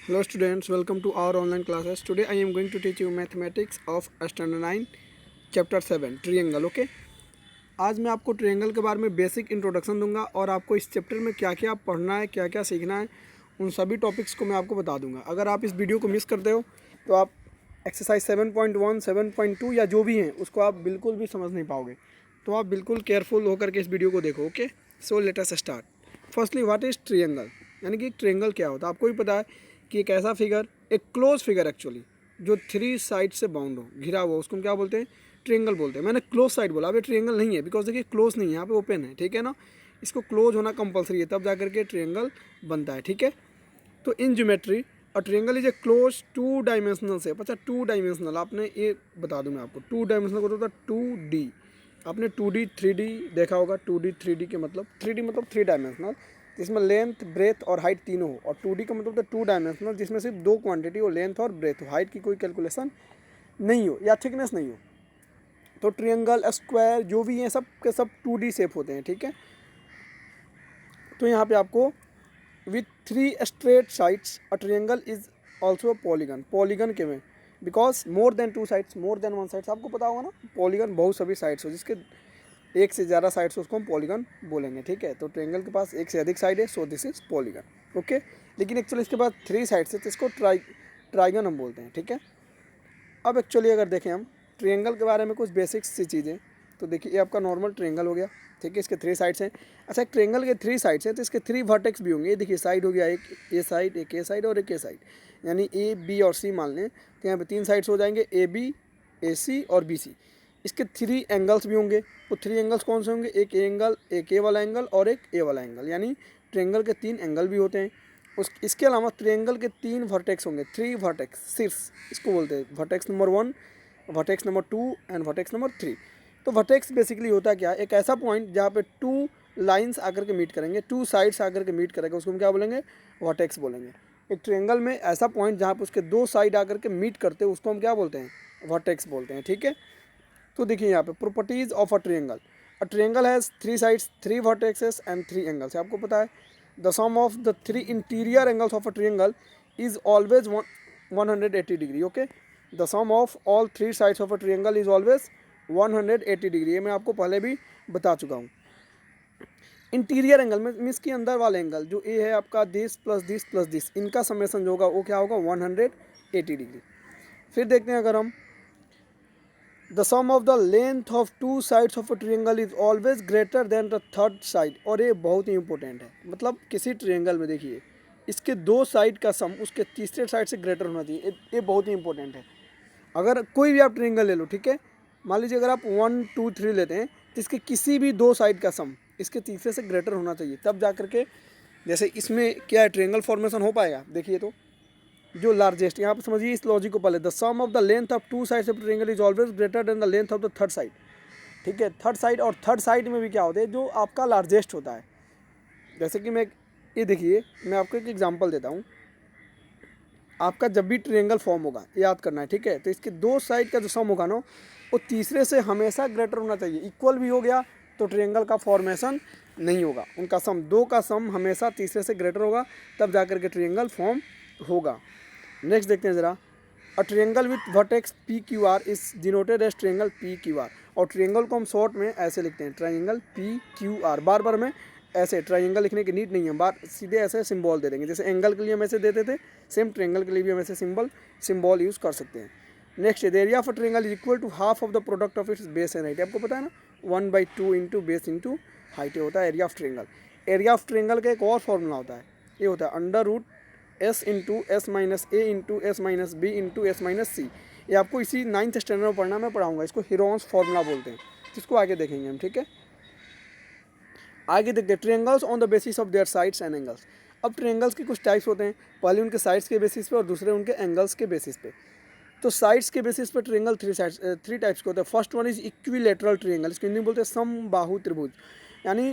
Hello students, welcome to our online classes. Today I am going to teach you mathematics of standard 9 chapter 7 triangle. Okay, आज मैं आपको triangle के बारे में basic introduction दूंगा और आपको इस चैप्टर में क्या क्या पढ़ना है, क्या क्या सीखना है, उन सभी टॉपिक्स को मैं आपको बता दूंगा। अगर आप इस वीडियो को मिस करते हो तो आप एक्सरसाइज 7.1, 7.2 या जो भी हैं उसको आप बिल्कुल भी समझ नहीं पाओगे। तो आप बिल्कुल केयरफुल होकर के इस वीडियो को देखो। Okay, so let us start. Firstly what is triangle, यानी कि ट्रायंगल क्या होता है। आपको भी पता है कि एक ऐसा फिगर, एक क्लोज फिगर एक्चुअली, जो थ्री साइड से बाउंड हो, घिरा हुआ, उसको हम क्या बोलते हैं, ट्रायंगल बोलते हैं। मैंने क्लोज साइड बोला, अब ये ट्रायंगल नहीं है, बिकॉज देखिए क्लोज नहीं है, यहाँ पे ओपन है, ठीक है ना। इसको क्लोज होना कंपलसरी है, तब जाकर के ट्रायंगल बनता है, ठीक है। तो in geometry a triangle is A close two dimensional से। अच्छा, टू डायमेंशनल आपने ये बता दूँ मैं आपको, टू डायमेंशनल को होता है 2D। आपने 2D 3D देखा होगा। 2D 3D के मतलब 3D मतलब थ्री डायमेंशनल, जिसमें लेंथ ब्रेथ और हाइट तीनों हो, और 2D का मतलब तो टू डायमेंशनल जिसमें सिर्फ दो क्वांटिटी हो, लेंथ और ब्रेथ हो, हाइट की कोई कैलकुलेशन नहीं हो या थिकनेस नहीं हो। तो ट्रायंगल, स्क्वायर जो भी हैं सब के सब 2D शेप होते हैं, ठीक है। तो यहाँ पे आपको with three straight sides a triangle is also polygon. Polygon के में because more than two sides, more than one sides, आपको पता होगा ना, पॉलीगन बहुत सभी साइड्स हो, जिसके एक से ज़्यादा साइड्स उसको हम पॉलीगन बोलेंगे, ठीक है। तो ट्रायंगल के पास एक से अधिक साइड है, so this is polygon. Okay, लेकिन एक्चुअली इसके पास थ्री साइड्स है, तो इसको ट्राइगन हम बोलते हैं, ठीक है। अब एक्चुअली अगर देखें हम ट्रायंगल के बारे में कुछ बेसिक्स सी चीज़ें, तो देखिए ये आपका नॉर्मल ट्रायंगल हो गया, ठीक है। इसके थ्री साइड्स हैं। अच्छा, एक ट्रायंगल के थ्री साइड्स हैं तो इसके थ्री वर्टेक्स भी होंगे। ये देखिए साइड हो गया, एक ए साइड, एक ए साइड और एक ए साइड, यानी ए बी और सी मान लें, तो यहाँ पे तीन साइड्स हो जाएंगे, ए बी, ए सी और बी सी। इसके थ्री एंगल्स भी होंगे। वो थ्री एंगल्स कौन से होंगे, एक एंगल, एक ए वाला एंगल और एक ए वाला एंगल, यानी ट्रायंगल के तीन एंगल भी होते हैं। इसके अलावा ट्रायंगल के तीन वर्टेक्स होंगे, थ्री वर्टेक्स, शीर्ष इसको बोलते हैं, vertex number 1, vertex number 2 and vertex number 3। तो वर्टेक्स बेसिकली होता क्या है, एक ऐसा पॉइंट जहाँ पे टू लाइंस आकर के मीट करेंगे, टू साइड्स आकर के मीट करेंगे, उसको हम क्या बोलेंगे, वर्टेक्स बोलेंगे। एक ट्रायंगल में ऐसा पॉइंट जहाँ पे उसके दो साइड आकर के मीट करते हैं, उसको हम क्या बोलते हैं, वर्टेक्स बोलते हैं, ठीक है। तो देखिए यहाँ पे properties of a triangle has three sides, three vertexes and three angles. आपको पता है the sum of the three interior angles of a triangle is always 180 degree. Okay, the sum of all three sides of a triangle is always 180 degree. ये मैं आपको पहले भी बता चुका हूँ। इंटीरियर एंगल में मीन्स की अंदर वाला एंगल जो ए है आपका, this plus this plus this, इनका समेसन जो होगा वो क्या होगा, 180 डिग्री। फिर देखते हैं अगर हम, the sum of the length of two sides of a triangle is always greater than the third side. और ये बहुत ही इंपॉर्टेंट है, मतलब किसी ट्रायंगल में देखिए इसके दो साइड का सम उसके तीसरे साइड से ग्रेटर होना चाहिए। ये बहुत ही इंपॉर्टेंट है। अगर कोई भी आप ट्रायंगल ले लो, ठीक है, मान लीजिए अगर आप 1 2 3 लेते हैं, तो इसके किसी भी दो साइड का सम इसके तीसरे से ग्रेटर होना चाहिए, तब जा करके जैसे इसमें क्या है, ट्रायंगल फॉर्मेशन हो पाएगा। देखिए तो जो लार्जेस्ट, यहाँ पर समझिए इस लॉजिक को पहले, the sum of the length of two sides of triangle is always greater than the length of the third side, ठीक है। थर्ड साइड, और थर्ड साइड में भी क्या होता है, जो आपका लार्जेस्ट होता है। जैसे कि मैं, ये देखिए मैं आपको एक एग्जांपल देता हूँ। आपका जब भी ट्रायंगल फॉर्म होगा, याद करना है, ठीक है, तो इसके दो साइड का जो सम होगा ना, वो तीसरे से हमेशा ग्रेटर होना चाहिए। इक्वल भी हो गया तो ट्रायंगल का फॉर्मेशन नहीं होगा, उनका सम, दो का सम हमेशा तीसरे से ग्रेटर होगा, तब जाकर के ट्रायंगल फॉर्म होगा। नेक्स्ट देखते हैं ज़रा, a triangle with vertex P Q R is denoted as triangle P Q R. और ट्रायंगल को हम शॉर्ट में ऐसे लिखते हैं, ट्रायंगल पी क्यू आर। बार बार में ऐसे ट्रायंगल लिखने की नीड नहीं है, बार सीधे ऐसे सिंबल दे देंगे, जैसे एंगल के लिए हम ऐसे देते थे, सेम ट्रायंगल के लिए भी हम ऐसे सिंबल यूज़ कर सकते हैं। Next, the area of a triangle is equal to half of the product of its base and height. आपको पता है ना, 1/2 इंटू बेस इंटू हाइट होता है area of triangle. Area of triangle का एक और फॉर्मूला होता है, ये होता है under root S into S minus A into S minus B into S minus C. ये आपको इसी 9th स्टैंडर्ड में पढ़ना, मैं पढ़ाऊंगा, इसको हीरोन्स फार्मूला बोलते हैं, जिसको आगे देखेंगे हम, ठीक है। आगे देखते हैं triangles on the basis of there sides and angles. अब ट्रायंगल्स के कुछ टाइप्स होते हैं, पहले उनके साइड्स के बेसिस पे और दूसरे उनके एंगल्स के बेसिस पे। तो साइड्स के बेसिस पे ट्रायंगल थ्री टाइप्स के होते हैं। First one is equilateral triangle, इसको हिंदी में बोलते हैं समबाहु त्रिभुज, यानी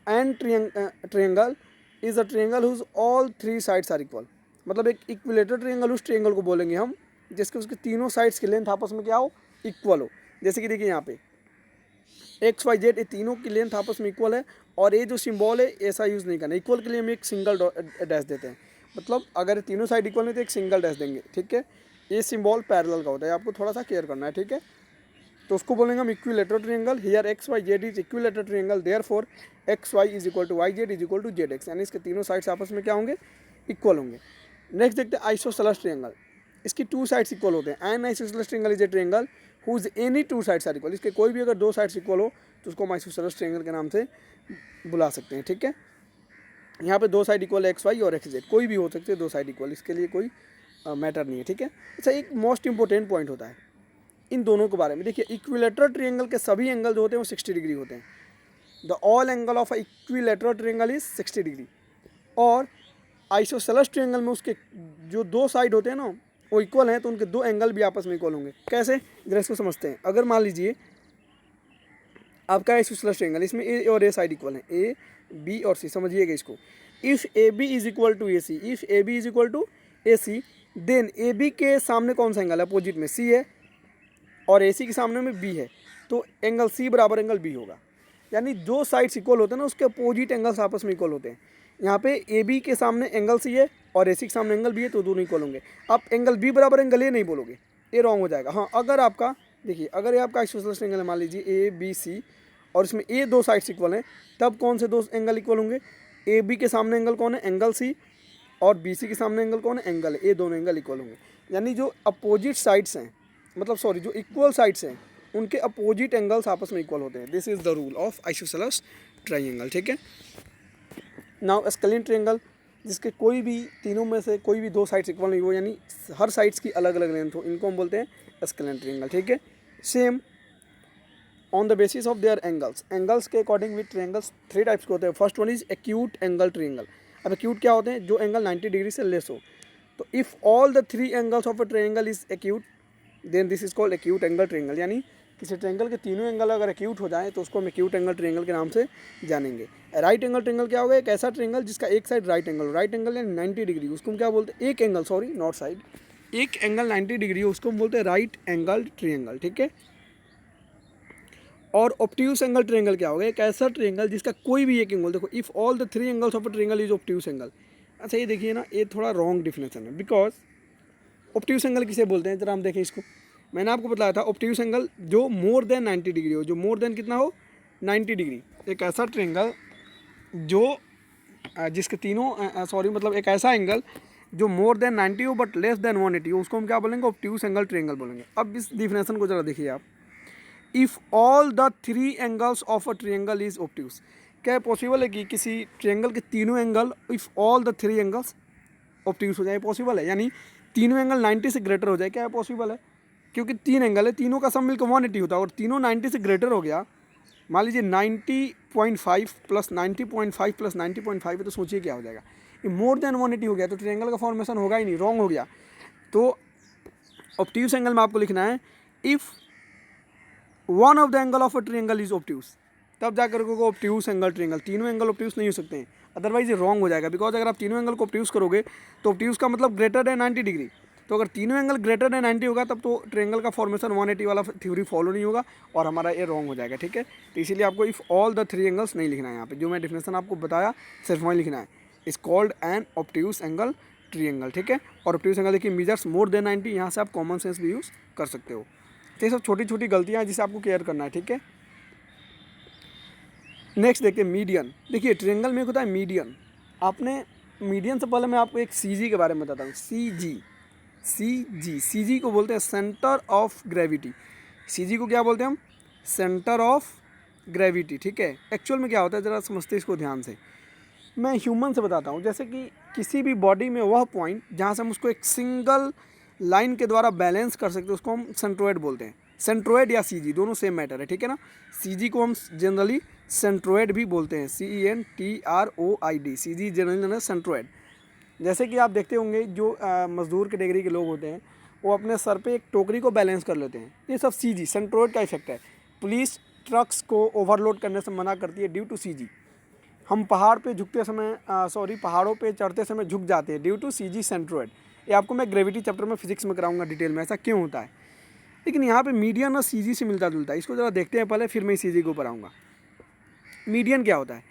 an triangle is a triangle whose all three sides are equal. मतलब एक इक्विलेटरल ट्रायंगल उस ट्रायंगल को बोलेंगे हम जिसके उसके तीनों साइड्स की लेंथ आपस में क्या हो, इक्वल हो। जैसे कि देखिए यहाँ पे एक्स वाई जेड, ये तीनों की लेंथ आपस में इक्वल है, और ये जो सिंबल है ऐसा यूज़ नहीं करना, इक्वल के लिए हम एक सिंगल डैश देते हैं। मतलब अगर तीनों साइड इक्वल है तो एक सिंगल डैश देंगे, ठीक है। ये सिंबल पैरेलल का होता है, आपको थोड़ा सा केयर करना है, ठीक है। तो उसको बोलेंगे हम equilateral triangle. Here X Y Z is equilateral triangle, therefore X Y is equal to Y Z is equal to Z X, यानी इसके तीनों साइड्स आपस में क्या होंगे, इक्वल होंगे। नेक्स्ट देखते हैं आइसोसेलेस ट्रायंगल। इसकी टू साइड्स इक्वल होते हैं। An isosceles triangle is a triangle whose any two sides are equal. इसके कोई भी अगर दो साइड्स इक्वल हो तो उसको हम आइसोसेलेस ट्रायंगल के नाम से बुला सकते हैं, ठीक है। यहाँ पे दो साइड इक्वल एक्स वाई और एक्स जेड, कोई भी हो सकते हैं दो साइड इक्वल, इसके लिए कोई मैटर नहीं है, ठीक है। अच्छा, एक मोस्ट इंपॉर्टेंट पॉइंट होता है इन दोनों के बारे में। देखिए, इक्विलेटरल ट्रायंगल के सभी एंगल जो होते हैं वो 60 डिग्री होते हैं। The all angle of equilateral triangle is 60 degree. और आइसोसेलेस ट्रायंगल में उसके जो दो साइड होते हैं ना वो इक्वल हैं, तो उनके दो एंगल भी आपस में इक्वल होंगे। कैसे, जरा इसको समझते हैं। अगर मान लीजिए आपका आइसोसेलेस ट्रायंगल, इसमें ए और ए साइड इक्वल है, ए बी और सी, समझिएगा इसको। If A B is equal to A C, if A B is equal to A C, then A B के सामने कौन सा एंगल है, अपोजिट में सी है, और ए सी के सामने में बी है, तो एंगल सी बराबर एंगल बी होगा। यानी जो साइड्स इक्वल होते हैं ना उसके अपोजिट एंगल्स आपस में इक्वल होते हैं। यहाँ पे ए बी के सामने एंगल सी है और ए सी के सामने एंगल बी है, तो दोनों इक्वल होंगे। आप एंगल बी बराबर एंगल ए नहीं बोलोगे, ये रॉन्ग हो जाएगा। हाँ, अगर आपका देखिए, अगर ये आपका आइसोसेलेस एंगल है, मान लीजिए ए बी सी, और इसमें ए दो साइड्स इक्वल हैं, तब कौन से दो एंगल इक्वल होंगे, ए बी के सामने एंगल कौन है, एंगल सी, और बी सी के सामने एंगल कौन है, एंगल ए, दोनों एंगल इक्वल होंगे। यानी जो अपोजिट साइड्स हैं, मतलब सॉरी जो इक्वल साइड्स हैं उनके अपोजिट एंगल्स आपस में इक्वल होते हैं। This is the rule of isosceles triangle, ठीक है। नाउ स्केलिन ट्रायंगल, जिसके कोई भी तीनों में से कोई भी दो साइड्स इक्वल नहीं हो, यानी हर साइड्स की अलग अलग लेंथ हो, इनको हम बोलते हैं स्केलिन ट्रायंगल, ठीक है। Same on the basis of their angles, angles के according with triangles three types के होते हैं। First one is acute angle triangle. अब एक्यूट क्या होते हैं, जो एंगल 90 डिग्री से लेस हो। तो if all the three angles of a triangle is acute, then this is called acute angle triangle. यानी किसी ट्रायंगल के तीनों एंगल अगर एक्यूट हो जाए तो उसको हम एक्यूट एंगल ट्रायंगल के नाम से जानेंगे। राइट एंगल ट्रायंगल क्या होगा, एक ऐसा ट्रायंगल जिसका एक side right angle, right angle यानी 90 डिग्री, उसको हम क्या बोलते हैं, एक एंगल, सॉरी नॉट साइड, एक एंगल 90 डिग्री हो उसको हम बोलते हैं राइट एंगल ट्रायंगल, ठीक है। और ऑब्ट्यूस एंगल ट्रायंगल क्या होगा, एक ऐसा ट्रायंगल जिसका कोई भी एक एंगल, देखो if all the three angles of a triangle is obtuse angle. अच्छा, ये देखिए ना, ये थोड़ा रॉन्ग डिफिनेशन है, बिकॉज ऑब्ट्यूस एंगल किसे बोलते हैं, जरा हम देखें इसको। मैंने आपको बताया था ऑब्ट्यूस एंगल जो मोर देन 90 डिग्री हो, जो मोर देन कितना हो, 90 डिग्री। एक ऐसा ट्रायंगल जो जिसके तीनों सॉरी मतलब एक ऐसा एंगल जो मोर देन 90 हो बट लेस देन 180 हो, उसको हम क्या बोलेंगे, ऑब्ट्यूस एंगल ट्रायंगल बोलेंगे। अब इस डिफिनेशन को जरा देखिए आप। If all the three angles of a triangle is obtuse, क्या पॉसिबल है कि किसी ट्रायंगल के तीनों angle, if all the three angles obtuse हो जाए, पॉसिबल है। यानी तीनों एंगल 90 से ग्रेटर हो जाए, क्या पॉसिबल है, क्योंकि तीन एंगल है, तीनों का सम मिलकर 180 होता है, और तीनों 90 से ग्रेटर हो गया। मान लीजिए 90.5 प्लस 90.5 प्लस 90.5 है, तो सोचिए क्या हो जाएगा, ये मोर देन 180 हो गया, तो ट्रायंगल का फॉर्मेशन होगा ही नहीं, रॉन्ग हो गया। तो ऑब्ट्यूस एंगल में आपको लिखना है if one of the angle of a triangle is obtuse, तब जाकर होगा ऑब्ट्यूस एंगल ट्रायंगल। तीनों एंगल ऑब्ट्यूस नहीं हो सकते हैं, अदरवाइज ये रॉन्ग हो जाएगा। बिकॉज अगर आप तीनों एंगल को ऑब्ट्यूस करोगे तो ऑब्ट्यूस का मतलब ग्रेटर देन 90 डिग्री, तो अगर तीनों एंगल ग्रेटर देन 90 होगा तब तो ट्रायंगल का फॉर्मेशन 180 वाला थ्योरी फॉलो नहीं होगा और हमारा ये रॉन्ग हो जाएगा, ठीक है। तो इसीलिए आपको if all the three angles नहीं लिखना है, यहाँ पे जो मैं डिफिनेशन आपको बताया सिर्फ वही लिखना है। Is called an obtuse angle triangle, ठीक है। और ऑब्ट्यूस एंगल देखिए मेजर्स मोर देन 90, यहाँ से आप कॉमन सेंस भी यूज़ कर सकते हो। तो ये सब छोटी छोटी गलतियाँ हैं जिसे आपको केयर करना है, ठीक है। नेक्स्ट देखते हैं मीडियन। देखिए ट्रायंगल में होता है मीडियन। आपने मीडियन से पहले मैं आपको एक सी के बारे में बताता हूँ। सी जी को बोलते हैं सेंटर ऑफ ग्रेविटी। सी जी को क्या बोलते हैं हम, सेंटर ऑफ ग्रेविटी, ठीक है। एक्चुअल में क्या होता है, ज़रा समझते इसको ध्यान से। मैं ह्यूमन से बताता हूँ, जैसे कि किसी भी बॉडी में वह पॉइंट जहाँ से हम उसको एक सिंगल लाइन के द्वारा बैलेंस कर सकते हैं उसको हम सेंट्रोइड बोलते हैं। सेंट्रोइड या सीजी दोनों सेम मैटर है, ठीक है ना। सीजी को हम जनरली सेंट्रोइड भी बोलते हैं, CENTROID, सीजी जनरली सेंट्रोइड। जैसे कि आप देखते होंगे जो मजदूर कैटेगरी के लोग होते हैं वो अपने सर पे एक टोकरी को बैलेंस कर लेते हैं, ये सब सीजी सेंट्रोइड का इफेक्ट है। पुलिस ट्रक्स को ओवरलोड करने से मना करती है ड्यू टू सीजी। हम पहाड़ पे झुकते समय पहाड़ों पे चढ़ते समय झुक जाते हैं ड्यू टू सीजी सेंट्रोइड। ये आपको मैं ग्रेविटी चैप्टर में फिजिक्स में कराऊंगा डिटेल में ऐसा क्यों होता है। लेकिन यहाँ पे मीडियन और सीजी से मिलता जुलता है, इसको ज़रा देखते हैं पहले, फिर मैं सीजी के ऊपर आऊँगा। मीडियन क्या होता है,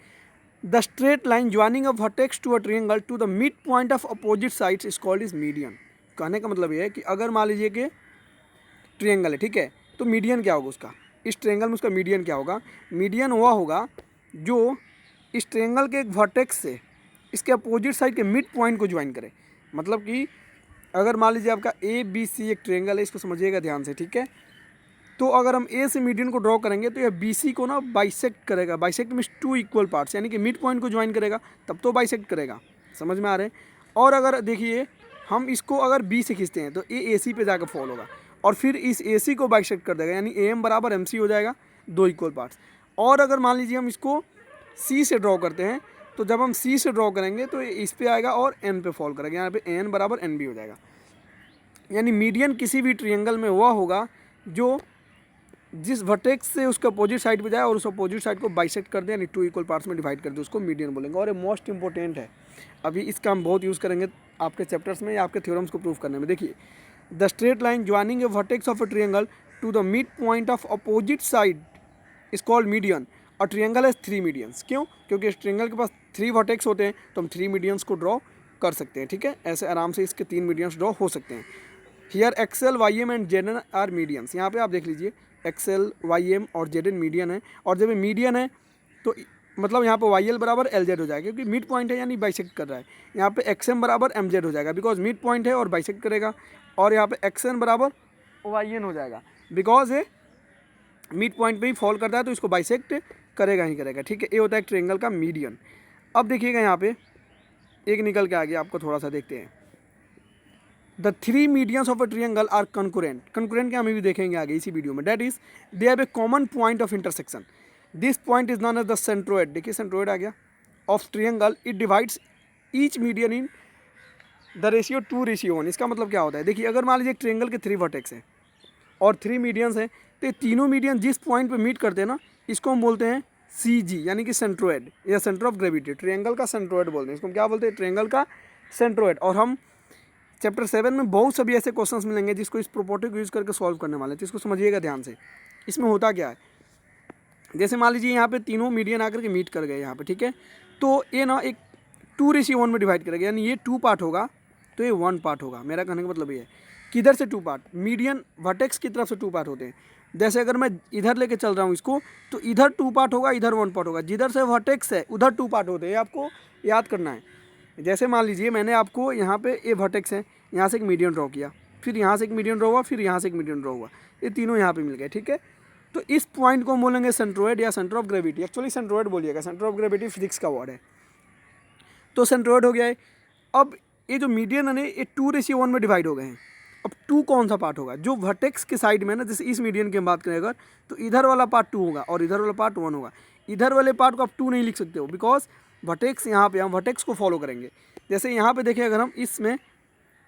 the straight line joining a vertex to a triangle to the mid point of opposite sides is called is median. कहने का मतलब ये है कि अगर मान लीजिए कि ट्रायंगल है, ठीक है, तो मीडियन क्या होगा उसका, इस ट्रायंगल में उसका मीडियन क्या होगा, मीडियन वह होगा जो इस ट्रायंगल के एक वर्टेक्स से इसके अपोजिट साइड के मिड पॉइंट को ज्वाइन करे। मतलब कि अगर मान लीजिए आपका ए बी सी एक ट्रायंगल है, इसको समझिएगा ध्यान से, ठीक है। तो अगर हम ए से मीडियन को ड्रॉ करेंगे तो यह बी सी को ना बाइसेक्ट करेगा। Bisect means two equal parts, यानी कि मिड पॉइंट को ज्वाइन करेगा, तब तो बाइसेक्ट करेगा। समझ में आ रहे हैं। और अगर देखिए हम इसको अगर बी से खींचते हैं तो ए सी पे जाकर फॉल होगा और फिर इस ए सी को बाइसेक्ट कर देगा, यानी ए एम बराबर एम सी हो जाएगा, दो इक्वल पार्ट्स। और अगर मान लीजिए हम इसको सी से ड्रॉ करते हैं तो जब हम सी से ड्रॉ करेंगे तो इस पे आएगा और एन पे फॉल करेगा, यहाँ पे एन बराबर एन बी हो जाएगा। यानी मीडियन किसी भी ट्रायंगल में वह होगा जो जिस वर्टेक्स से उसका अपोजिट साइड पे जाए और उस अपोजिट साइड को बाइसेक्ट कर दे, यानी टू इक्वल पार्ट्स में डिवाइड कर दे, उसको मीडियन बोलेंगे। और ये मोस्ट इंपॉर्टेंट है, अभी इसका हम बहुत यूज़ करेंगे आपके चैप्टर्स में या आपके थ्योरम्स को प्रूव करने में। देखिए, the straight line joining a vertex of a triangle to the mid point of opposite side is called median. और ट्रायंगल है थ्री मीडियंस, क्यों? क्योंकि इस ट्रायंगल के पास थ्री वर्टेक्स होते हैं, तो हम थ्री मीडियंस को ड्रॉ कर सकते हैं, ठीक है। ऐसे आराम से इसके तीन मीडियंस ड्रॉ हो सकते हैं। Here X L Y M and Z N are medians. यहाँ पे आप देख लीजिए एक्सेल वाई एम और जेड एन मीडियन है, और जब ये मीडियन है तो मतलब यहाँ पे वाई एल बराबर एल जेड हो जाएगा, क्योंकि मिड पॉइंट है यानी बाइसेक्ट कर रहा है। यहाँ पे एक्स एम बराबर एम जेड हो जाएगा, बिकॉज मिड पॉइंट है और बाइसेक्ट करेगा। और यहाँ पे एक्स एन बराबर वाई एन हो जाएगा, बिकॉज ये मिड पॉइंट पे ही फॉल करता है, तो इसको बाइसेक्ट करेगा ही करेगा, ठीक है। ये होता है एक ट्रायंगल का मीडियन। अब देखिएगा यहाँ पे एक निकल के आ गया, आपको थोड़ा सा देखते हैं। The three medians of a triangle are concurrent. Concurrent क्या हम भी देखेंगे आगे इसी वीडियो में। That is they have a common point of intersection. This point is known as the centroid. देखिए सेंट्रोइड आ गया of triangle. It divides each median in the ratio 2:1। इसका मतलब क्या होता है, देखिए अगर मान लीजिए एक ट्रायंगल के थ्री वर्टेक्स हैं और थ्री मीडियंस हैं, तो ये तीनों मीडियन जिस पॉइंट पे मीट करते हैं ना, इसको हम बोलते हैं सी जी, यानी कि सेंट्रोइड या सेंटर ऑफ ग्रेविटी। ट्रायंगल का सेंट्रोइड बोलते हैं, इसको हम क्या बोलते हैं, ट्रायंगल का सेंट्रोइड। और हम चैप्टर 7 में बहुत सभी ऐसे क्वेश्चंस मिलेंगे जिसको इस प्रॉपर्टी को यूज़ करके सॉल्व करने वाले हैं, तो इसको समझिएगा ध्यान से। इसमें होता क्या है, जैसे मान लीजिए यहाँ पे तीनों मीडियन आकर के मीट कर गए यहाँ पे, ठीक है। तो ये ना एक 2:1 में डिवाइड करेगा, यानी ये 2 पार्ट होगा तो ये 1 पार्ट होगा। मेरा कहने का मतलब ये है, किधर से 2 पार्ट, मीडियन वर्टेक्स की तरफ से 2 पार्ट होते हैं। जैसे अगर मैं इधर लेके चल रहा हूँ इसको, तो इधर 2 पार्ट होगा, इधर 1 पार्ट होगा। जिधर से वर्टेक्स है उधर 2 पार्ट होते हैं, आपको याद करना है। जैसे मान लीजिए मैंने आपको यहाँ पे ए वर्टेक्स है, यहाँ से एक मीडियन ड्रॉ किया, फिर यहाँ से एक मीडियन ड्रॉ हुआ, फिर यहाँ से एक मीडियन ड्रॉ हुआ, ये तीनों यहाँ पे मिल गए, ठीक है। तो इस पॉइंट को हम बोलेंगे सेंट्रोइड या centre of gravity. Actually centroid बोलिएगा, सेंटर ऑफ ग्रेविटी फिजिक्स का वर्ड है, तो सेंट्रोइड हो गया है। अब ये जो मीडियन है ये 2:1 में डिवाइड हो गए हैं। अब 2 कौन सा पार्ट होगा, जो वर्टेक्स के साइड में ना, जैसे इस मीडियन की हम बात करें अगर, तो इधर वाला पार्ट 2 होगा और इधर वाला पार्ट 1 होगा। इधर वाले पार्ट को आप 2 नहीं लिख सकते हो, बिकॉज वर्टेक्स यहाँ पे हम वर्टेक्स को फॉलो करेंगे। जैसे यहाँ पे देखिए अगर हम इसमें,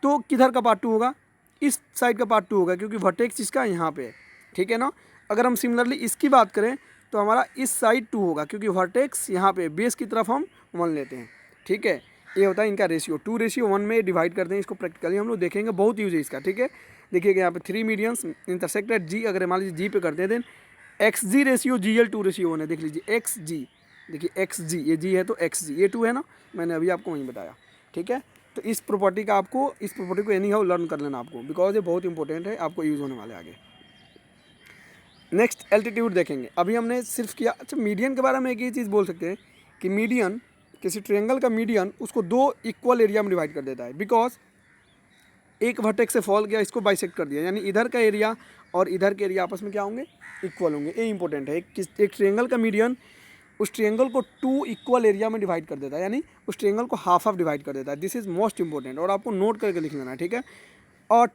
तो किधर का पार्ट 2 होगा, इस साइड का पार्ट 2 होगा, क्योंकि वर्टेक्स इसका यहाँ पे है, ठीक है ना। अगर हम सिमिलरली इसकी बात करें तो हमारा इस साइड 2 होगा, क्योंकि वर्टेक्स यहाँ पे बेस की तरफ हम 1 लेते हैं, ठीक है। ये होता है इनका रेशियो, 2:1 में डिवाइड करते हैं। इसको प्रैक्टिकली हम लोग देखेंगे, बहुत यूज है इसका, ठीक है। देखिएगा यहाँ पे थ्री मीडियंस इंटरसेक्टेड जी, अगर मान लीजिए जी पे करते हैं, then X G ratio GL 2:1 है। देख लीजिए एक्स जी, देखिए एक्स जी, ये जी है तो एक्स जी, ये 2 है ना, मैंने अभी आपको वहीं बताया, ठीक है। तो इस प्रॉपर्टी का आपको, इस प्रॉपर्टी को एनी हाउ लर्न कर लेना आपको, बिकॉज ये बहुत इंपॉर्टेंट है, आपको यूज़ होने वाले आगे। नेक्स्ट एल्टीट्यूड देखेंगे। अभी हमने सिर्फ किया, अच्छा मीडियन के बारे में एक ही चीज़ बोल सकते हैं कि मीडियन, किसी ट्रायंगल का मीडियन उसको 2 इक्वल एरिया में डिवाइड कर देता है, बिकॉज एक वर्टेक्स से फॉल गया, इसको बाइसेक्ट कर दिया, यानी इधर का एरिया और इधर के एरिया आपस में क्या होंगे, इक्वल होंगे। ये इंपॉर्टेंट है, एक ट्रायंगल का मीडियन उस ट्रायंगल को 2 इक्वल एरिया में डिवाइड कर देता है, यानी उस ट्रायंगल को हाफ डिवाइड कर देता है। दिस इज मोस्ट इंपॉर्टेंट, और आपको नोट करके लिख लेना है, ठीक है। और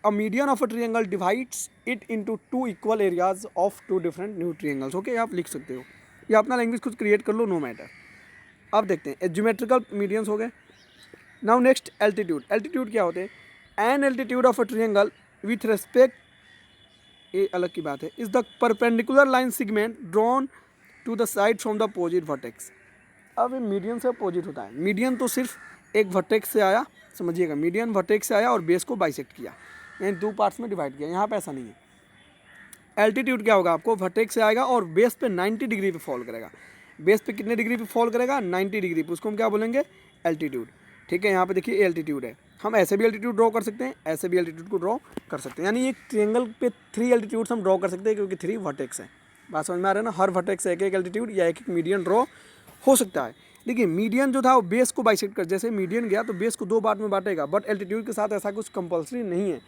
a median of a triangle divides it into 2 equal areas of 2 different new triangles. Okay, आप लिख सकते हो, या अपना लैंग्वेज खुद क्रिएट कर लो, नो मैटर। अब देखते हैं ज्योमेट्रिकल मीडियंस हो गए। Now next altitude. एल्टीट्यूड क्या होते हैं, an altitude of a triangle with respect, ये अलग की बात है, is the perpendicular line segment drawn to the side from the opposite vertex. अब मीडियन से अपोजिट होता है, मीडियन तो सिर्फ एक वर्टेक्स से आया, समझिएगा, मीडियन वर्टेक्स से आया और बेस को बाइसेक्ट किया, यानी 2 पार्ट्स में डिवाइड किया। यहाँ पे ऐसा नहीं है। एल्टीट्यूड क्या होगा, आपको वर्टेक्स से आएगा और बेस पे 90 डिग्री पे फॉल करेगा। बेस पे कितने डिग्री पे फॉल करेगा, 90 डिग्री पे, उसको हम क्या बोलेंगे, एल्टीट्यूड। ठीक है, यहाँ पे देखिए एल्टीट्यूड है, हम ऐसे भी एल्टीट्यूड ड्रॉ कर सकते हैं, ऐसे भी एल्टीट्यूड को ड्रॉ कर सकते हैं, यानी एक ट्रायंगल पे 3 एल्टीट्यूड्स हम ड्रॉ कर सकते हैं क्योंकि 3 वर्टेक्स है। बात समझ में आ रहा है ना, हर वर्टेक्स से एक एक एल्टीट्यूड या एक एक मीडियन ड्रॉ हो सकता है। देखिए मीडियन जो था वो बेस को बाइसेक्ट कर, जैसे मीडियन गया तो बेस को 2 पार्ट में बांटेगा, बट एल्टीट्यूड के साथ ऐसा कुछ कंपल्सरी नहीं है।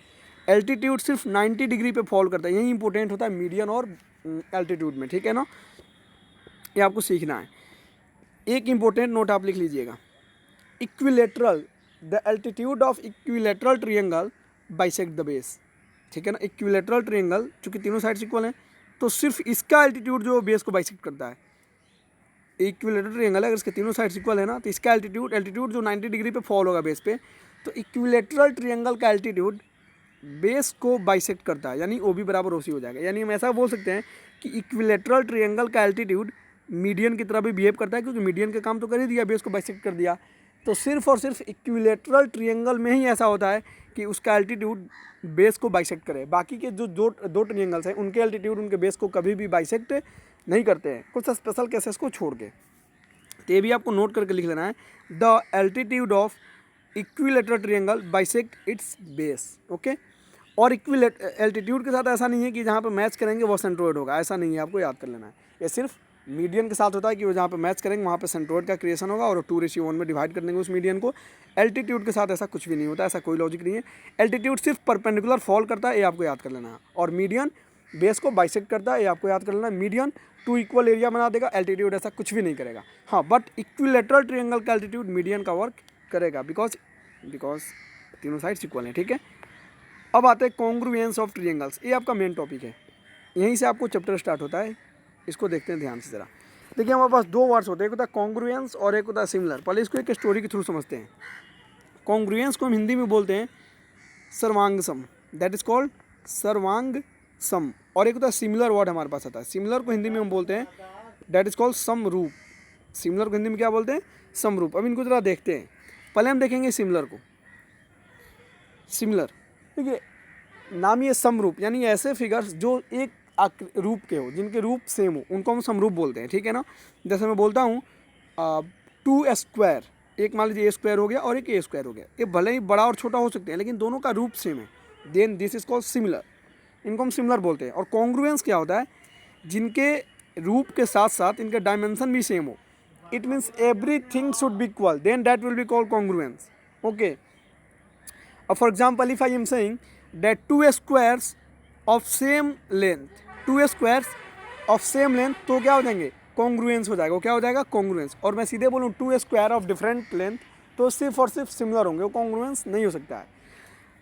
एल्टीट्यूड सिर्फ 90 डिग्री पे फॉल करता है, यही इंपॉर्टेंट होता है मीडियन और एल्टीट्यूड में। ठीक है ना, ये आपको सीखना है। एक इंपॉर्टेंट नोट आप लिख लीजिएगा, equilateral, the altitude of equilateral triangle bisect the base. ठीक है ना, इक्विलेटरल ट्रायंगल चूंकि तीनों साइड्स इक्वल हैं तो सिर्फ इसका एल्टीट्यूड जो बेस को बाइसेक्ट करता है। इक्विलेटरल ट्रायंगल है, अगर इसके तीनों साइड्स इक्वल है ना तो इसका एल्टीट्यूड जो 90 डिग्री पे फॉल होगा बेस पे, तो इक्विलेटरल ट्रायंगल का एल्टीट्यूड बेस को बाइसेक्ट करता है, यानी ओ बी बराबर ओ सी हो जाएगा। यानी हम ऐसा बोल सकते हैं कि इक्विलेटरल ट्रायंगल का एल्टीट्यूड मीडियन की तरह भी बिहेव करता है, क्योंकि मीडियन का काम तो कर ही दिया, बेस को बाइसेक्ट कर दिया। तो सिर्फ और सिर्फ इक्विलेटरल ट्रायंगल में ही ऐसा होता है कि उसका एल्टीट्यूड बेस को बाइसेक्ट करे। बाकी के जो दो ट्रायंगल्स हैं उनके एल्टीट्यूड उनके बेस को कभी भी बाइसेक्ट नहीं करते हैं, कुछ स्पेशल केसेस को छोड़ के। तो ये भी आपको नोट करके लिख लेना है, the altitude of equilateral triangle bisect it's base. Okay, और एल्टीट्यूड के साथ ऐसा नहीं है कि जहाँ पे मैच करेंगे वो सेंट्रोइड होगा, ऐसा नहीं है, आपको याद कर लेना है। ये सिर्फ मीडियन के साथ होता है कि वो जहाँ पे मैच करेंगे वहाँ पे सेंट्रोइड का क्रिएशन होगा और 2:1 में डिवाइड कर देंगे उस मीडियन को। एल्टीट्यूड के साथ ऐसा कुछ भी नहीं होता, ऐसा कोई लॉजिक नहीं है। एल्टीट्यूड सिर्फ परपेंडिकुलर फॉल करता है, ये आपको याद कर लेना है, और मीडियन बेस को बाइसेक्ट करता है, ये आपको याद कर लेना है। मीडियन 2 इक्वल एरिया बना देगा, एल्टीट्यूड ऐसा कुछ भी नहीं करेगा। हाँ, बट इक्विलेटरल ट्रायंगल का एल्टीट्यूड मीडियन का वर्क करेगा, बिकॉज तीनों साइड्स इक्वल हैं। ठीक है, अब आते हैं कॉन्ग्रुएंस ऑफ ट्रायंगल्स, ये आपका मेन टॉपिक है, यहीं से आपको चैप्टर स्टार्ट होता है। इसको देखते हैं ध्यान से ज़रा। देखिए हमारे पास 2 वर्ड्स होते हैं, एक होता है कॉन्ग्रुएंस और एक होता है सिमिलर। पहले इसको एक स्टोरी के थ्रू समझते हैं। कॉन्ग्रुएंस को हम हिंदी में बोलते हैं सर्वांग सम, दैट इज कॉल्ड सर्वांग सम। और एक होता है सिमिलर वर्ड हमारे पास आता है, सिमिलर को हिंदी में हम बोलते हैं दैट इज कॉल्ड समरूप। सिमिलर को हिंदी में क्या बोलते हैं, समरूप। अब इनको ज़रा देखते हैं, पहले हम देखेंगे सिमिलर को। सिमिलर, देखिए नाम ये समरूप, यानी ऐसे फिगर्स जो एक रूप के हो, जिनके रूप सेम हो, उनको हम समरूप बोलते हैं। ठीक है ना, जैसे मैं बोलता हूँ 2 स्क्वायर, एक मान लीजिए A² हो गया और एक A² हो गया, ये भले ही बड़ा और छोटा हो सकते हैं लेकिन दोनों का रूप सेम है, then this is called similar, इनको हम सिमिलर बोलते हैं। और कॉन्ग्रुएंस क्या होता है, जिनके रूप के साथ साथ इनके डायमेंशन भी सेम हो, it means everything should be equal, then that will be called congruence. Okay, for example if I am saying that 2 squares of same length, 2 squares of same length, तो क्या हो जाएंगे, कॉन्ग्रुएंस हो जाएगा। वो क्या हो जाएगा, कॉन्ग्रुएंस। और मैं सीधे बोलूँ 2 स्क्वायर ऑफ डिफरेंट लेंथ, तो सिर्फ और सिर्फ सिमिलर होंगे, वो कॉन्ग्रुएंस नहीं हो सकता है।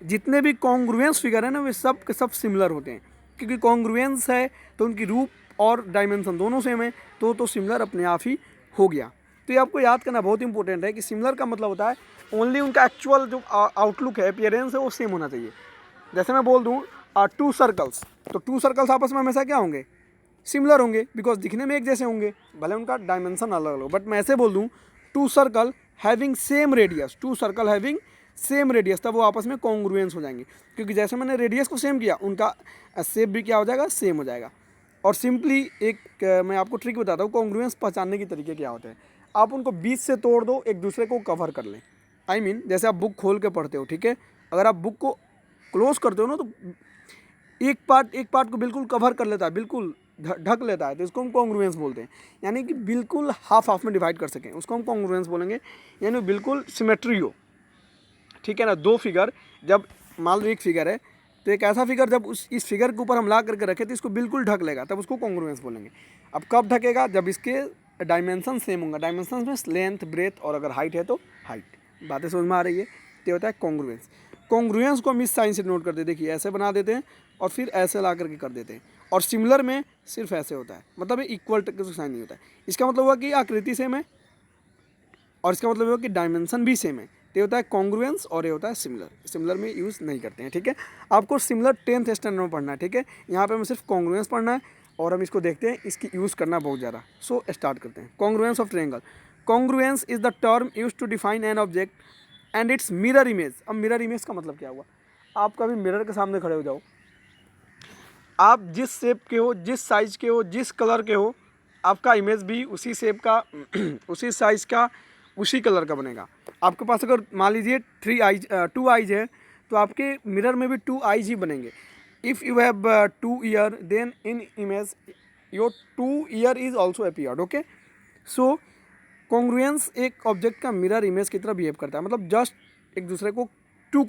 जितने भी कॉन्ग्रुएंस फिगर है ना वे सब के सब सिमिलर होते हैं, क्योंकि कॉन्ग्रुएंस है तो उनकी रूप और डायमेंशन दोनों सेम है, तो सिमिलर अपने आप ही हो गया। तो ये आपको याद करना बहुत इंपॉर्टेंट है कि सिमिलर का मतलब होता है ओनली उनका एक्चुअल जो आउटलुक है, अपीयरेंस है, वो सेम होना चाहिए। जैसे मैं बोल दूँ 2 सर्कल्स, तो 2 सर्कल्स आपस में हमेशा क्या होंगे, सिमिलर होंगे, बिकॉज दिखने में एक जैसे होंगे, भले उनका डायमेंशन अलग अलग हो। बट मैं ऐसे बोल दूँ 2 circle having same radius, 2 circle having same radius, तब वो आपस में कॉन्ग्रुएंस हो जाएंगे, क्योंकि जैसे मैंने रेडियस को सेम किया उनका शेप भी क्या हो जाएगा, सेम हो जाएगा। और सिंपली एक मैं आपको ट्रिक बताता हूँ, कॉन्ग्रुएंस पहचानने के तरीके क्या होते हैं। आप उनको बीच से तोड़ दो, एक दूसरे को कवर कर लें। आई मीन जैसे आप बुक खोल के पढ़ते हो, ठीक है, अगर आप बुक को क्लोज करते हो ना तो एक पार्ट को बिल्कुल कवर कर लेता है, बिल्कुल ढक लेता है, तो इसको हम कॉन्ग्रुएंस बोलते हैं। यानी कि बिल्कुल हाफ में डिवाइड कर सकें, उसको हम कॉन्ग्रुएंस बोलेंगे, यानी बिल्कुल सिमेट्री हो। ठीक है ना, 2 फिगर जब मान लो एक फिगर है, तो एक ऐसा फिगर जब इस फिगर के ऊपर हम ला करके रखें तो इसको बिल्कुल ढक लेगा, तब उसको कॉन्ग्रुएंस बोलेंगे। अब कब ढकेगा, जब इसके डायमेंशन सेम होंगे, डायमेंशन में लेंथ, ब्रेथ और अगर हाइट है तो हाइट। बातें समझ में आ रही है, तो होता है कॉन्ग्रुएंस। कॉन्ग्रुएंस को हम इस साइन से नोट कर देते, देखिए ऐसे बना देते हैं और फिर ऐसे ला करके कर देते हैं। और सिमिलर में सिर्फ ऐसे होता है, मतलब इक्वल का साइन नहीं होता है। इसका मतलब हुआ कि आकृति सेम है और इसका मतलब हुआ कि डायमेंशन भी सेम है, तो ये होता है कॉन्ग्रुएंस और ये होता है सिमिलर। सिमिलर में यूज़ नहीं करते हैं। ठीक है, आपको सिमिलर 10th स्टैंडर्ड में पढ़ना है। ठीक है, यहाँ पे हमें सिर्फ कॉन्ग्रुएंस पढ़ना है और हम इसको देखते हैं, इसकी यूज़ करना बहुत ज़्यादा। सो स्टार्ट करते हैं। Congruence of triangle. Congruence is the term use to define an object and its mirror image. अब मिरर इमेज का मतलब क्या हुआ, आप कभी मिरर के सामने खड़े हो जाओ, आप जिस शेप के हो, जिस साइज के हो, जिस कलर के हो, आपका इमेज भी उसी शेप का उसी साइज़ का उसी कलर का बनेगा। आपके पास अगर मान लीजिए 2 आइज है तो आपके मिरर में भी 2 आइज ही बनेंगे। If you have 2 ear then in image your 2 ear is also appeared. Okay, so congruence एक ऑब्जेक्ट का मिरर इमेज की तरह बिहेव करता है, मतलब जस्ट एक दूसरे को टू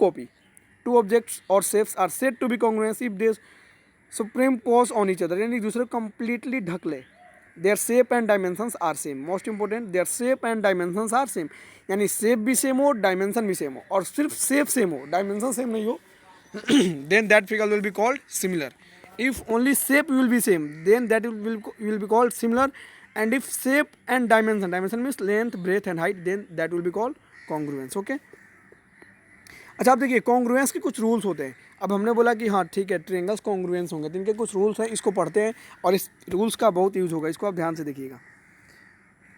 ऑब्जेक्ट्स और shapes are said to be congruence if they superimpose on each other, यानी एक दूसरे को कंप्लीटली ढक ले। Their shape and dimensions are same, most important, their shape and dimensions are same, यानी शेप भी same हो, डायमेंशन भी सेम हो, और सिर्फ शेप सेम हो, डायमेंशन सेम नहीं हो, then that figure will be called similar. If only shape will be same, then that will be called similar, and if shape and dimension means length, breadth and height, then that will be called congruence. Okay. अच्छा, आप देखिए congruence के कुछ rules होते हैं। अब हमने बोला कि हाँ ठीक है ट्रायंगल्स कॉन्ग्रुएंस होंगे, तो इनके कुछ रूल्स हैं, इसको पढ़ते हैं और इस रूल्स का बहुत यूज़ होगा, इसको आप ध्यान से देखिएगा।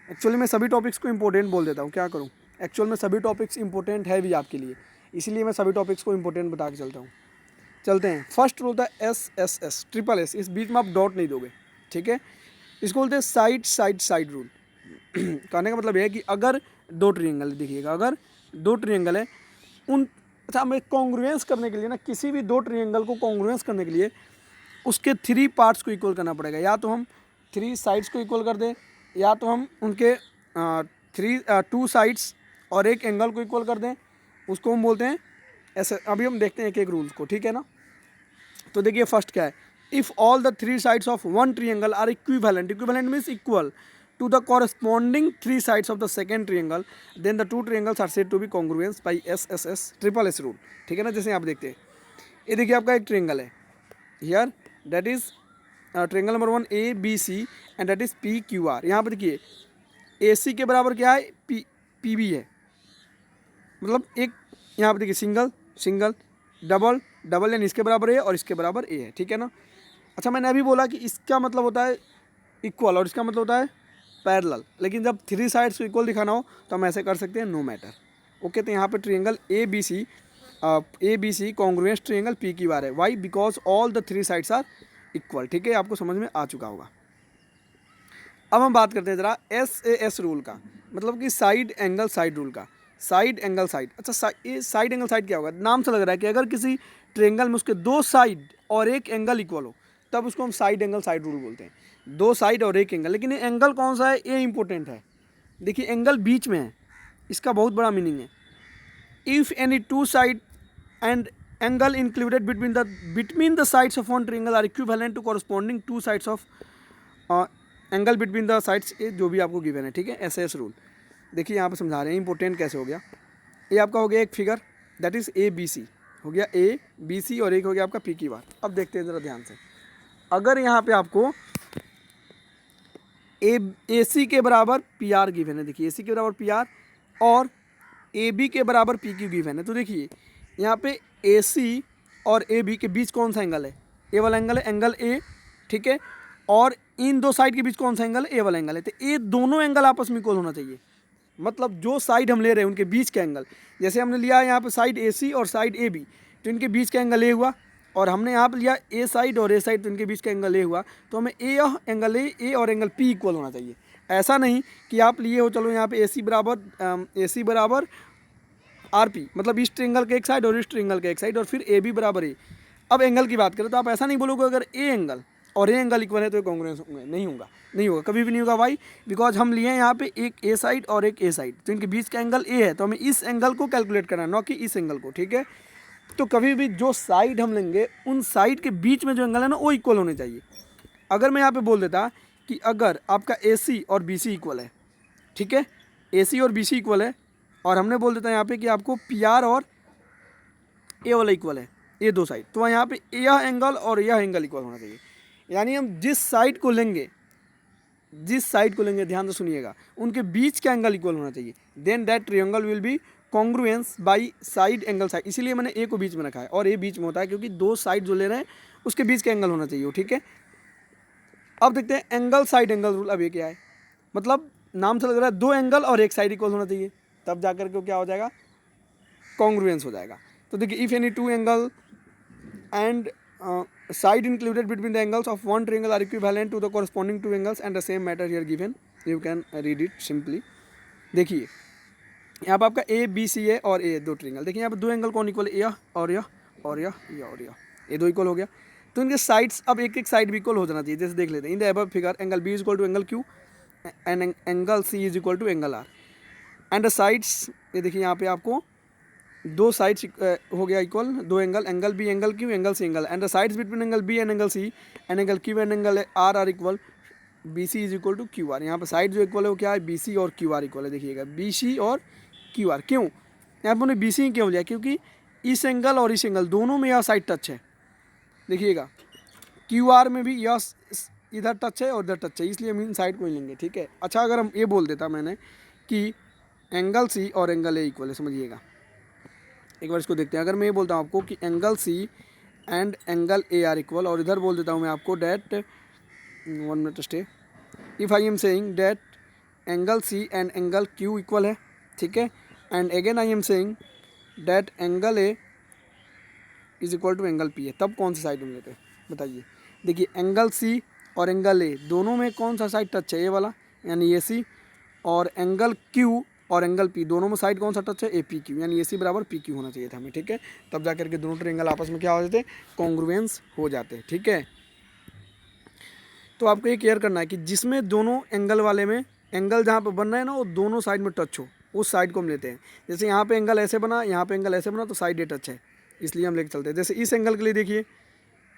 एक्चुअली मैं सभी टॉपिक्स को इंपॉर्टेंट बोल देता हूँ, क्या करूँ, एक्चुअल में सभी टॉपिक्स इंपॉर्टेंट है भी आपके लिए, इसीलिए मैं सभी टॉपिक्स को इंपॉर्टेंट बता के चलता हूँ। चलते हैं। फर्स्ट रूल था SSS, ट्रिपल एस, इस बीच में आप डॉट नहीं दोगे, ठीक है। इसको बोलते हैं साइड रूल। कहने का मतलब यह है कि अगर दो ट्रायंगल, देखिएगा अगर दो ट्रायंगल है उन, अच्छा हमें कॉन्ग्रुएंस करने के लिए ना, किसी भी दो ट्रायंगल को कॉन्ग्रुएंस करने के लिए उसके 3 पार्ट्स को इक्वल करना पड़ेगा। या तो हम 3 साइड्स को इक्वल कर दें, या तो हम उनके 2 साइड्स और एक एंगल को इक्वल कर दें, उसको हम बोलते हैं ऐसे। अभी हम देखते हैं एक एक रूल्स को, ठीक है ना। तो देखिए फर्स्ट क्या है, if all the 3 sides of one triangle are equivalent, equivalent means equal to the corresponding 3 sides of the second triangle, then the 2 triangles are said to be congruent by SSS triple S rule, ठीक है ना। जैसे आप देखते हैं, ये देखिए आपका एक ट्रायंगल है here, that is triangle number 1 ABC and that is PQR। यहाँ पर देखिए AC के बराबर क्या है, PB है, मतलब एक यहाँ पर देखिए सिंगल डबल यानी इसके बराबर A और इसके बराबर A है, ठीक है ना। अच्छा, मैंने अभी बोला कि इसका मतलब होता है इक्वल और इसका मतलब होता है पैरेलल, लेकिन जब 3 साइड्स को इक्वल दिखाना हो तो हम ऐसे कर सकते हैं, नो मैटर। ओके, तो यहाँ पे triangle ABC congruence triangle PQR है। Why? Because all the 3 sides are equal, ठीक है, आपको समझ में आ चुका होगा। अब हम बात करते हैं जरा SAS रूल का, मतलब कि साइड एंगल साइड रूल का। साइड एंगल साइड, अच्छा ये साइड एंगल साइड क्या होगा, नाम से लग रहा है कि अगर किसी ट्रायंगल में उसके 2 साइड और एक एंगल इक्वल हो तब उसको हम साइड एंगल साइड रूल बोलते हैं। 2 साइड और एक एंगल, लेकिन ये एंगल कौन सा है, ये इंपॉर्टेंट है। देखिए एंगल बीच में है, इसका बहुत बड़ा मीनिंग है। If any 2 side and angle included between the sides of one triangle are equivalent to corresponding 2 sides of angle between the sides, जो भी आपको गिवन है, ठीक है, SS रूल। देखिए यहाँ पर समझा रहे हैं इंपॉर्टेंट कैसे हो गया। ये आपका हो गया एक फिगर, दैट इज़ ABC हो गया, ABC, और एक हो गया आपका PQR। अब देखते हैं ज़रा ध्यान से, अगर यहाँ पे आपको AC के बराबर PR गिवन है, देखिए AC के बराबर PR और AB के बराबर PQ गिवन है, तो देखिए यहाँ पे AC और AB के बीच कौन सा एंगल है, A वाला एंगल है, एंगल A, ठीक है, और इन 2 साइड के बीच कौन सा एंगल है, A वाला एंगल है। तो ये दोनों एंगल आपस में इक्वल होना चाहिए, मतलब जो साइड हम ले रहे हैं उनके बीच का एंगल, जैसे हमने लिया यहाँ पे साइड AC और साइड AB, तो इनके बीच का एंगल A हुआ, और हमने यहाँ पे लिया A साइड और A साइड, तो इनके बीच का एंगल A हुआ, तो हमें A और एंगल P इक्वल होना चाहिए। ऐसा नहीं कि आप लिए हो चलो यहाँ पे AC बराबर RP, मतलब इस ट्रायंगल के एक साइड और इस ट्रायंगल के एक साइड, और फिर AB बराबर A। अब एंगल की बात करें तो आप ऐसा नहीं बोलोगे अगर A एंगल और A एंगल इक्वल है तो कॉन्ग्रुएंस होंगे, नहीं होगा, कभी भी नहीं होगा। वाई? बिकॉज हम लिए हैं यहाँ पे एक A साइड और एक A साइड, तो इनके बीच का एंगल A है, तो हमें इस एंगल को कैलकुलेट करना है, ना कि इस एंगल को, ठीक है। तो कभी भी जो साइड हम लेंगे उन साइड के बीच में जो एंगल है ना वो इक्वल होने चाहिए। अगर मैं यहाँ पे बोल देता कि अगर आपका AC और BC इक्वल है, ठीक है, AC और BC इक्वल है, और हमने बोल देता यहाँ पे कि आपको PR और A वाला इक्वल है, ये 2 साइड, तो यहाँ पे यह एंगल और यह एंगल इक्वल होना चाहिए। यानी हम जिस साइड को लेंगे ध्यान से सुनिएगा, उनके बीच का एंगल इक्वल होना चाहिए, then that triangle will be congruence by side angle side. इसीलिए मैंने A को बीच में रखा है, और A बीच में होता है क्योंकि 2 साइड जो ले रहे हैं उसके बीच का एंगल होना चाहिए, ठीक है। अब देखते हैं एंगल साइड एंगल रूल। अब ये क्या है, मतलब नाम से लग रहा है 2 एंगल और एक साइड इक्वल होना चाहिए, तब जाकर के क्या हो जाएगा, कॉन्ग्रुएंस हो जाएगा। तो देखिए if any 2 angle and side included between the angles of one triangle are equivalent to the corresponding two angles and the same matter here given. You can read it simply. देखिए यहाँ पर आपका A B C है और ए दो triangle, देखिए यहाँ पर दो एंगल कौन इक्वल है, यह और यह और यह और यह, ये दो इक्वल हो गया। तो इनके साइड्स अब एक एक साइड भी इक्वल हो जाना चाहिए। जैसे देख लेते हैं, in the above figure angle B is equal to angle Q and angle C is equal to angle R and the sides, ये देखिए यहाँ पे आपको दो साइड्स हो गया इक्वल, दो angle, angle B angle Q angle C angle, and the sides between angle B and angle C and angle Q and angle R are equal, B C is equal to Q R. यहाँ पर side जो equal है वो क्या है, B C और Q R equal है। देखिएगा बी सी और क्यू आर, क्यों यहाँ पर बी सी क्यों लिया, क्योंकि इस एंगल और इस एंगल दोनों में यह साइड टच है। देखिएगा क्यू आर में भी यह इधर टच है और इधर टच है, इसलिए हम इन साइड को ही लेंगे, ठीक है। अच्छा, अगर हम ये बोल देता मैंने कि एंगल सी और एंगल ए इक्वल है, समझिएगा एक बार इसको देखते हैं। अगर मैं ये बोलता हूँ आपको कि angle C and angle A are equal, और इधर बोल देता हूँ मैं आपको that, one minute stay, if I am saying that angle C and angle Q equal है, ठीक है, and again I am saying that angle A is equal to angle P है, तब कौन सा साइड हम लेते हैं बताइए। देखिए एंगल सी और एंगल ए दोनों में कौन सा साइड टच है, ये वाला यानी ए सी, और एंगल क्यू और एंगल पी दोनों में साइड कौन सा टच है, ए पी क्यू, यानी ए सी बराबर पी क्यू होना चाहिए था हमें, ठीक है। तब जाकर के दोनों ट्रायंगल आपस में क्या हो जाते, कॉन्ग्रुएंस हो जाते, ठीक है। तो आपको ये केयर करना है कि जिसमें दोनों एंगल वाले में एंगल जहाँ पर बन रहा है ना वो दोनों साइड में टच हो, उस साइड को हम लेते हैं। जैसे यहाँ पे एंगल ऐसे बना, यहाँ पे एंगल ऐसे बना, तो साइड ए टच है, इसलिए हम लेके चलते हैं। जैसे इस एंगल के लिए देखिए,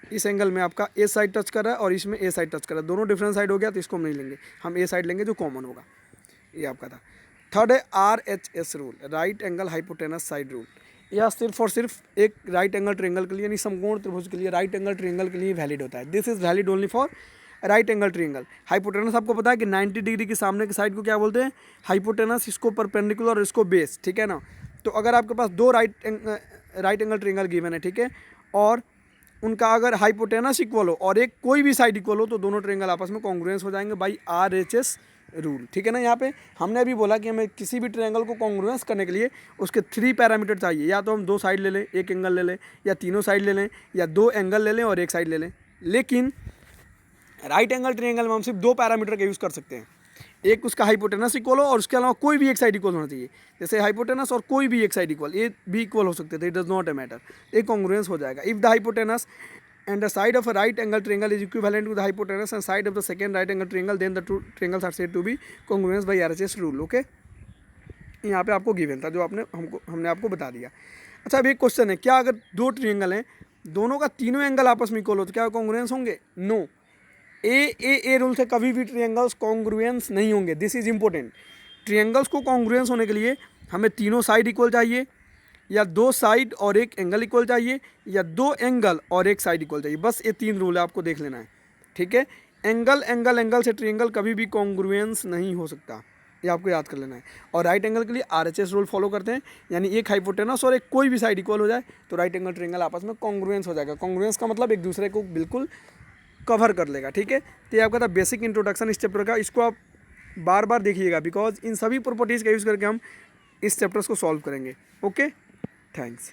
इस एंगल में आपका ए साइड टच कर रहा है और इसमें ए साइड टच कर रहा है, दोनों डिफरेंट साइड हो गया, तो इसको हम नहीं लेंगे, हम ए साइड लेंगे जो कॉमन होगा। ये आपका था। थर्ड है RHS rule, right angle hypotenuse side rule. यह सिर्फ और सिर्फ एक राइट एंगल ट्रायंगल के लिए, यानी समकोण त्रिभुज के लिए, राइट एंगल ट्रायंगल के लिए वैलिड होता है। This is valid only for right angle triangle. Hypotenuse आपको पता है कि 90 डिग्री के सामने की साइड को क्या बोलते हैं, हाइपोटेनस, इसको परपेंडिकुलर और इसको बेस, ठीक है ना। तो अगर आपके पास दो राइट एंगल ट्रायंगल गिवन है, ठीक है, और उनका अगर हाइपोटेनस इक्वल हो और एक कोई भी साइड इक्वल हो, तो दोनों ट्रायंगल आपस में कॉन्ग्रुएंस हो जाएंगे बाई RHS रूल, ठीक है ना। यहाँ पे हमने अभी बोला कि हमें किसी भी ट्रायंगल को कॉन्ग्रुएंस करने के लिए उसके 3 पैरामीटर चाहिए, या तो हम दो साइड ले लें, एक एंगल ले लें, या तीनों साइड ले लें, या दो एंगल ले लें और एक साइड ले लें। लेकिन राइट एंगल ट्रायंगल में हम सिर्फ 2 पैरामीटर का यूज़ कर सकते हैं, एक उसका हाइपोटेनस इक्वल हो और उसके अलावा कोई भी एक साइड इक्वल होना चाहिए। जैसे हाइपोटेनस और कोई भी एक साइड इक्वल, ये भी इक्वल हो सकते थे, it does not a matter, एक कॉन्ग्रुएंस हो जाएगा। If the hypotenuse and the side of a right angle triangle is equivalent to the hypotenuse and side of the second right angle triangle, then the two triangles are said to be congruous by RHS rule, okay। यहाँ पे आपको given था जो हमने आपको बता दिया। अच्छा, अभी एक क्वेश्चन है, क्या अगर दो ट्रायंगल हैं, दोनों का तीनों एंगल आपस में इक्वल हो तो क्या कॉन्ग्रुएंस होंगे? नो, ए रूल से कभी भी ट्रायंगल्स कॉन्ग्रुएंस नहीं होंगे। This is important. ट्रायंगल्स को कॉन्ग्रुएंस होने के लिए हमें तीनों साइड इक्वल चाहिए, या दो साइड और एक एंगल इक्वल चाहिए, या दो एंगल और एक साइड इक्वल चाहिए। बस ये 3 रूल है, आपको देख लेना है, ठीक है। एंगल से ट्रायंगल कभी भी कॉन्ग्रुएंस नहीं हो सकता, ये आपको याद कर लेना है। और राइट एंगल के लिए RHS रूल फॉलो करते हैं, यानी एक हाइपोटेनस और एक कोई भी साइड इक्वल हो जाए तो राइट एंगल ट्रायंगल आपस में कॉन्ग्रुएंस हो जाएगा। कॉन्ग्रुएंस का मतलब एक दूसरे को बिल्कुल कवर कर लेगा, ठीक है। तो ये आपका था बेसिक इंट्रोडक्शन इस चैप्टर का। इसको आप बार बार देखिएगा, बिकॉज इन सभी प्रॉपर्टीज़ का यूज़ करके हम इस चैप्टर्स को सॉल्व करेंगे, ओके। Thanks.